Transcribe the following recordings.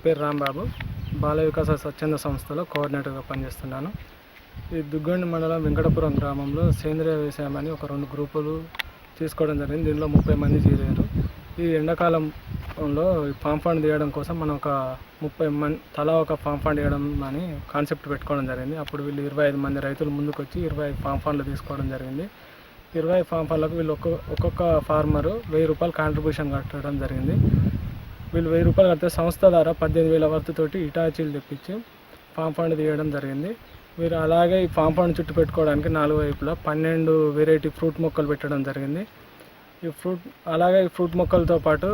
పేరు రాంబాబు. బాల వికాస స్వచ్ఛంద సంస్థలో కోఆర్డినేటర్గా పనిచేస్తున్నాను. ఈ దుగ్గండి మండలం వెంకటపురం గ్రామంలో సేంద్రియ వ్యవసాయం అని ఒక 2 గ్రూపులు తీసుకోవడం జరిగింది. దీనిలో 30 మంది చేరారు. ఈ ఎండాకాలంలో ఫామ్ ఫండ్ తీయడం కోసం మనం ఒక 30 మంది తలా ఒక ఫామ్ ఫండ్ తీయడం అని కాన్సెప్ట్ పెట్టుకోవడం జరిగింది. అప్పుడు వీళ్ళు 25 మంది రైతులు ముందుకు వచ్చి 25 ఫామ్ ఫండ్లు తీసుకోవడం జరిగింది. 20 ఫామ్ ఫండ్లకు వీళ్ళు ఒక్కొక్క ఫార్మరు 1000 రూపాయలు కాంట్రిబ్యూషన్ కట్టడం జరిగింది. వీళ్ళు 1000 రూపాయలు కడితే సంస్థ ద్వారా 18,000 వర్తతోటి ఇటాచీలు తెప్పించి ఫామ్ ఫండ్ తీయడం జరిగింది. వీరు అలాగే ఈ ఫామ్ ఫండ్ చుట్టూ పెట్టుకోవడానికి 4 వైపులా 12 వెరైటీ ఫ్రూట్ మొక్కలు పెట్టడం జరిగింది. ఈ ఫ్రూట్ మొక్కలతో పాటు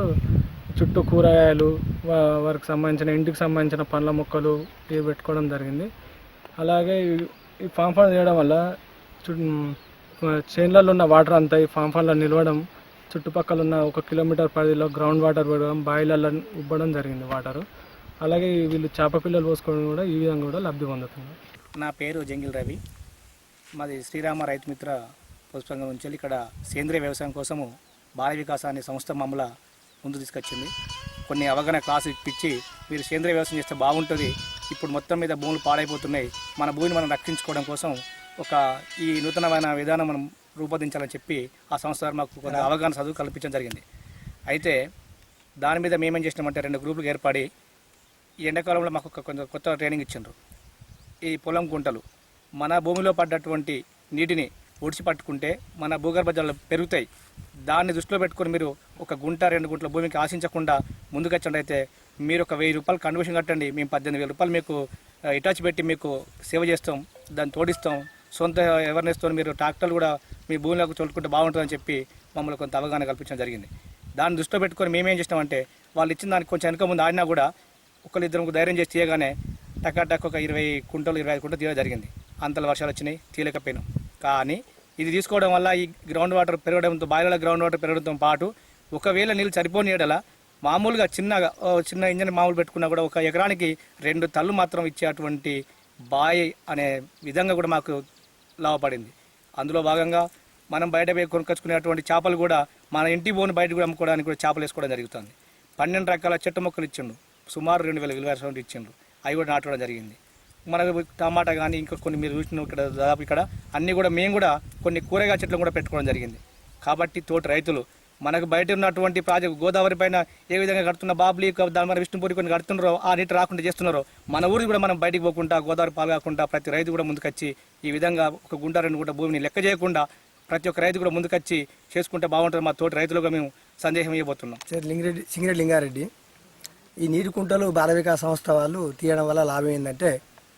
చుట్టూ కూరగాయలు, వారికి సంబంధించిన ఇంటికి సంబంధించిన పండ్ల మొక్కలు ఇవి పెట్టుకోవడం జరిగింది. అలాగే ఈ ఫామ్ ఫండ్ తీయడం వల్ల చేన్లలో ఉన్న వాటర్ అంతా ఈ ఫామ్ ఫండ్లో నిలవడం, చుట్టుపక్కల ఉన్న 1 కిలోమీటర్ పరిధిలో గ్రౌండ్ వాటర్ పెరగడం, బాయిలలో ఉబ్బడం జరిగింది వాటరు. అలాగే వీళ్ళు చేప పిల్లలు పోసుకోవడం కూడా ఈ విధంగా కూడా లబ్ధి పొందుతుంది. నా పేరు జంగిల్ రవి. మాది శ్రీరామ రైతు మిత్ర పుష్పంగా నుంచి ఇక్కడ సేంద్రియ వ్యవసాయం కోసము బాల వికాస అనే సంస్థ మమ్మల్ని ముందు తీసుకొచ్చింది. కొన్ని అవగాహన క్లాసు ఇప్పించి మీరు సేంద్రియ వ్యవసాయం చేస్తే బాగుంటుంది, ఇప్పుడు మొత్తం మీద భూములు పాడైపోతున్నాయి, మన భూమిని మనం రక్షించుకోవడం కోసం ఈ నూతనమైన విధానం మనం రూపొందించాలని చెప్పి ఆ సంస్థ మాకు కొంత అవగాహన చదువు కల్పించడం జరిగింది. అయితే దాని మీద మేమేం చేసినామంటే 2 గ్రూపులు ఏర్పడి ఈ ఎండాకాలంలో మాకు కొంచెం కొత్త ట్రైనింగ్ ఇచ్చిండ్రు. ఈ పొలం గుంటలు మన భూమిలో పడ్డటువంటి నీటిని ఒడిచి పట్టుకుంటే మన భూగర్భ జలాలు పెరుగుతాయి. దాన్ని దృష్టిలో పెట్టుకొని మీరు 1 గుంట 2 గుంటల భూమికి ఆశించకుండా ముందుకొచ్చండి. అయితే మీరు ఒక 1000 రూపాయలు కంట్రిబ్యూషన్ కట్టండి, మేము 18,000 రూపాయలు మీకు ఇటాచి పెట్టి మీకు సేవ చేస్తాం, దాన్ని తోడిస్తాం, సొంత అవేర్నెస్తో మీరు ట్రాక్టర్లు కూడా మీ భూమిలోకి తోలుకుంటే బాగుంటుందని చెప్పి మమ్మల్ని కొంత అవగాహన కల్పించడం జరిగింది. దాన్ని దృష్టిలో పెట్టుకొని మేమేం చేసినామంటే వాళ్ళు ఇచ్చిన దానికి కొంచెం వెనక ముందు ఆడినా కూడా 1-2 ధైర్యం చేసి తీయగానే టక్ ఒక 20 కుంటలు 25 కుంటలు తీయడం జరిగింది. అంతల వర్షాలు వచ్చినాయి, తీయలేకపోయినాం. కానీ ఇది తీసుకోవడం వల్ల ఈ గ్రౌండ్ వాటర్ పెరగడంతో, బాయిల గ్రౌండ్ వాటర్ పెరగడంతో పాటు ఒకవేళ నీళ్ళు సరిపోని ఏడల మామూలుగా చిన్న ఇంజన్ మామూలు పెట్టుకున్నా కూడా 1 ఎకరానికి 2 తల్లు మాత్రం ఇచ్చేటువంటి బాయి అనే విధంగా కూడా మాకు లాభపడింది. అందులో భాగంగా మనం బయట పోయి కొనుక్కొచ్చుకునేటువంటి చేపలు కూడా మన ఇంటి బోను బయట కూడా అమ్ముకోవడానికి కూడా చేపలు వేసుకోవడం జరుగుతుంది. 12 రకాల చెట్టు మొక్కలు ఇచ్చిండు, సుమారు 2,000 విలువ ఇచ్చిండ్రు, అవి కూడా నాటడం జరిగింది. మనకు టమాటా కానీ ఇంకా కొన్ని మీరు చూసిన ఇక్కడ దాదాపు ఇక్కడ అన్నీ కూడా మేము కూడా కొన్ని కూరగాయ చెట్లు కూడా పెట్టుకోవడం జరిగింది. కాబట్టి తోటి రైతులు మనకు బయట ఉన్నటువంటి ప్రాజెక్టు గోదావరి పైన ఏ విధంగా కడుతున్న బాబ్లీ దాని మన విష్ణుపూరి కొన్ని కడుతున్నారో, ఆ నీటి రాకుండా చేస్తున్నారో, మన ఊరికి కూడా మనం బయటికి పోకుండా గోదావరి పాల్గొకుండా ప్రతి రైతు కూడా ముందుకొచ్చి ఈ విధంగా 1 గుంట 2 గుంట భూమిని లెక్క చేయకుండా ప్రతి ఒక్క రైతు కూడా ముందుకొచ్చి చేసుకుంటే బాగుంటుంది. మా తోటి రైతులుగా మేము సందేశం ఇవ్వబోతున్నాం. సింగిరెడ్డి లింగారెడ్డి. ఈ నీటి కుంటలు బాల వికాస సంస్థ వాళ్ళు తీయడం వల్ల లాభం ఏంటంటే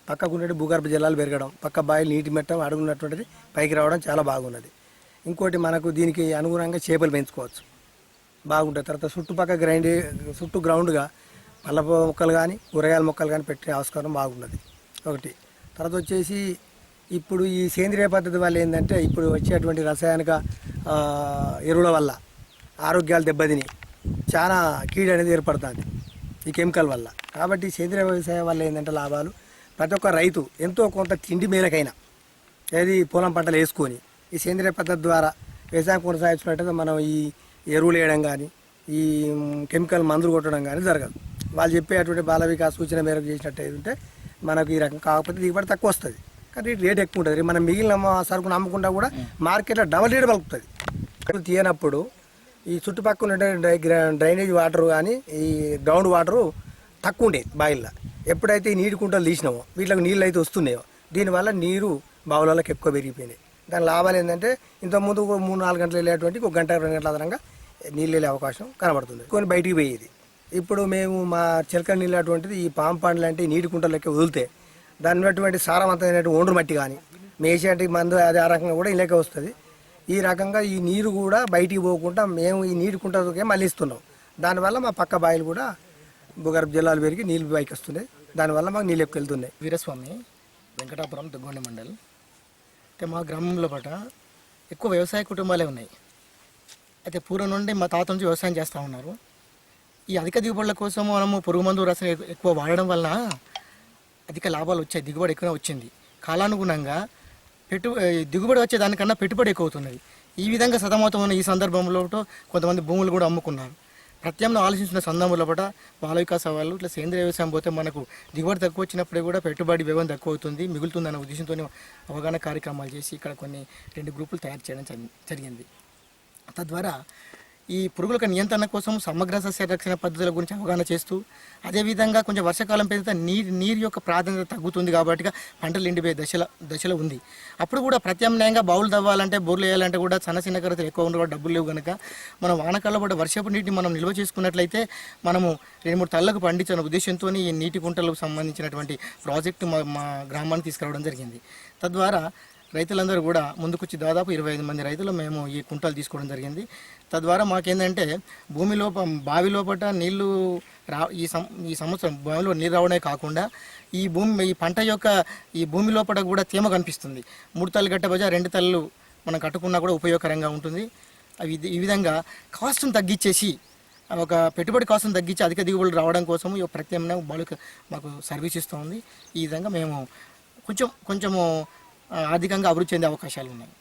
పక్కకుండే భూగర్భ జలాలు పెరగడం, పక్క బాయిలు నీటి మట్టం అడుగున్నటువంటిది పైకి రావడం చాలా బాగున్నది. ఇంకోటి మనకు దీనికి అనుగుణంగా చేపలు పెంచుకోవచ్చు, బాగుంటుంది. తర్వాత చుట్టూ గ్రౌండ్గా పళ్ళ మొక్కలు కానీ కూరగాయల మొక్కలు కానీ పెట్టే ఆస్కారం బాగున్నది ఒకటి. తర్వాత వచ్చేసి ఇప్పుడు ఈ సేంద్రియ పద్ధతి వల్ల ఏంటంటే ఇప్పుడు వచ్చేటువంటి రసాయనిక ఎరువుల వల్ల ఆరోగ్యాలు దెబ్బతిని చాలా కీడు అనేది ఏర్పడుతుంది ఈ కెమికల్ వల్ల. కాబట్టి సేంద్రియ వ్యవసాయం వల్ల ఏంటంటే లాభాలు, ప్రతి ఒక్క రైతు ఎంతో కొంత తిండి మేరకైనా ఏది పొలం పంటలు వేసుకొని ఈ సేంద్రియ పద్ధతి ద్వారా వ్యవసాయం కొనసాగించినట్టయితే మనం ఈ ఎరువులు వేయడం కానీ ఈ కెమికల్ మందులు కొట్టడం కానీ జరగదు. వాళ్ళు చెప్పేటువంటి బాల వికాస్ సూచన మేరకు చేసినట్టయితే మనకు ఈ రకం కాకపోతే దిగుబడి తక్కువ వస్తుంది, కానీ రేట్ ఎక్కువ ఉంటుంది. మనం మిగిలిన సరుకును అమ్ముకుంటా కూడా మార్కెట్లో డబల్ రేట్ పలుకుతుంది. తీయనప్పుడు ఈ చుట్టుపక్కల ఉండే డ్రైనేజ్ వాటర్ కానీ ఈ గ్రౌండ్ వాటరు తక్కువ ఉండేది బావిల్లో. ఎప్పుడైతే ఈ నీటి కుంటలు తీసినామో వీటికి నీళ్ళు అయితే వస్తున్నాయో దీనివల్ల నీరు బావులకి ఎక్కువ పెరిగిపోయినాయి. దాని లాభాలు ఏంటంటే ఇంతకుముందు 3-4 గంటలు వెళ్ళేటువంటి 1 గంట 2 గంటల అదనంగా నీళ్ళు వెళ్ళే అవకాశం కనబడుతుంది. కొన్ని బయటికి పోయేది. ఇప్పుడు మేము మా చిలక నీళ్ళు అటువంటిది ఈ పామ్ పండ్లు అంటే నీటి కుంటలకి వదిలితే దాని ఉన్నటువంటి సారవంతమైనటువంటి ఒండ్రు మట్టి కానీ మేసేటి మందు అది ఆ రకంగా కూడా ఇలాగే వస్తుంది. ఈ రకంగా ఈ నీరు కూడా బయటికి పోకుండా మేము ఈ నీటి కుంటలకే మళ్ళిస్తున్నాం. దానివల్ల మా పక్క బాయిలు కూడా భూగర్భ జలాలు పెరిగి నీళ్ళు పైకి వస్తున్నాయి. దానివల్ల మాకు నీళ్ళు ఎక్కువ వెళ్తున్నాయి. వీరస్వామి, వెంకటాపురం, దుగ్గొండ మండల్. అయితే మా గ్రామంలో పాట ఎక్కువ వ్యవసాయ కుటుంబాలే ఉన్నాయి. అయితే పూర్వం నుండి మా తాత నుంచి వ్యవసాయం చేస్తూ ఉన్నారు. ఈ అధిక దిగుబడుల కోసం మనము పురుగు మందు రసాయనం ఎక్కువ వాడడం వల్ల అధిక లాభాలు వచ్చాయి, దిగుబడి ఎక్కువ వచ్చింది. కాలానుగుణంగా దిగుబడి వచ్చే దానికన్నా పెట్టుబడి ఎక్కువ అవుతున్నది. ఈ విధంగా సతమతమైన ఈ సందర్భంలో కొంతమంది భూములు కూడా అమ్ముకున్నారు. ప్రత్యామ్నాయం ఆలోచించిన సందర్భంలో కూడా బాల వికాస వాళ్ళు ఇట్లా సేంద్రియ వ్యవసాయం పోతే మనకు దిగుబడి తక్కువ వచ్చినప్పుడే కూడా పెట్టుబడి వ్యయం తక్కువ అవుతుంది, మిగులుతుందన్న ఉద్దేశంతో అవగాహన కార్యక్రమాలు చేసి ఇక్కడ కొన్ని 2 గ్రూపులు తయారు చేయడం జరిగింది. తద్వారా ఈ పురుగుల నియంత్రణ కోసం సమగ్ర సస్య రక్షణ పద్ధతుల గురించి అవగాహన చేస్తూ, అదేవిధంగా కొంచెం వర్షాకాలం పెరిగితే నీరు యొక్క ప్రాధాన్యత తగ్గుతుంది కాబట్టి పంటలు ఎండిపోయే దశలో ఉంది. అప్పుడు కూడా ప్రత్యామ్నాయంగా బావులు తవ్వాలంటే, బోర్లు వేయాలంటే కూడా చిన్న కరతలు ఎక్కువ ఉండే డబ్బులు లేవు కనుక మనం వానకాలంలో కూడా వర్షపు నీటిని మనం నిల్వ చేసుకున్నట్లయితే మనము 2-3 తళ్ళకు పండించిన ఉద్దేశంతో ఈ నీటి కుంటలకు సంబంధించినటువంటి ప్రాజెక్టు మా గ్రామానికి తీసుకురావడం జరిగింది. తద్వారా రైతులందరూ కూడా ముందుకొచ్చి దాదాపు 25 మంది రైతులు మేము ఈ కుంటలు తీసుకోవడం జరిగింది. తద్వారా మాకేంటంటే బావి లోపల నీళ్లు ఈ సంవత్సరం బావిలో నీరు రావడమే కాకుండా ఈ పంట యొక్క ఈ భూమి లోపల కూడా తేమ కనిపిస్తుంది. 3 తల్లు కట్టబోజా 2 తల్లు మనం కట్టుకున్నా కూడా ఉపయోగకరంగా ఉంటుంది. ఈ విధంగా కాస్ట్ను తగ్గించేసి, ఒక పెట్టుబడి కాస్ట్ను తగ్గించి అధిక దిగుబడులు రావడం కోసం ఈ ప్రత్యామ్నాయం మాకు సర్వీస్ ఇస్తూ ఉంది. ఈ విధంగా మేము కొంచెము ఆర్థికంగా అభివృద్ధి చెందే అవకాశాలు ఉన్నాయి.